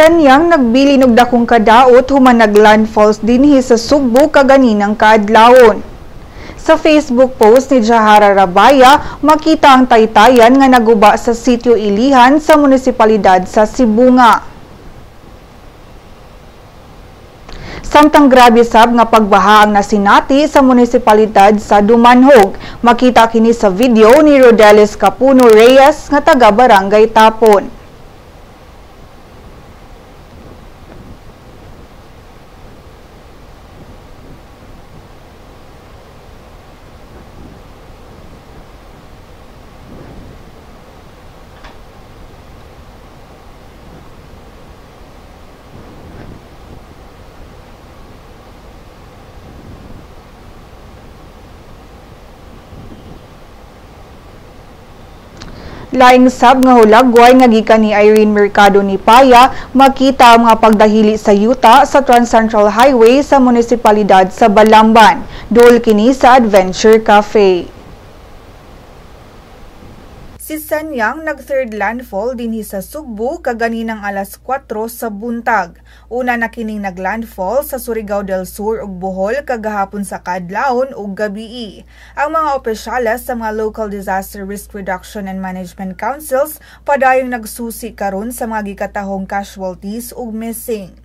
Sanyang nagbilin og dakong kadaot human naglandfalls dinhi sa Sugbo kaganinang kaadlawon. Sa Facebook post ni Jahara Rabaya, makita ang taytayan nga naguba sa sitio Ilihan sa munisipalidad sa Sibunga. Samtang grabe sab nga pagbaha ang nasinati sa munisipalidad sa Dumanhog. Makita kini sa video ni Rodelis Capuno Reyes nga taga Barangay Tapon. Laing sab nga hulagway nga gikan ni Irene Mercado ni Paya, makita ang mga pagdahili sa yuta sa Trans-Central Highway sa munisipalidad sa Balamban. Dol kini sa Adventure Cafe. Si Sanyang nag-third landfall dinhi sa Sugbo kaganinang alas 4 sa buntag. Una na kining naglandfall sa Surigao del Sur ug Bohol kagahapon sa kadlawon ug gabii. Ang mga opisyales sa mga Local Disaster Risk Reduction and Management Councils padayong nagsusi karon sa mga gikatahong casualties ug missing.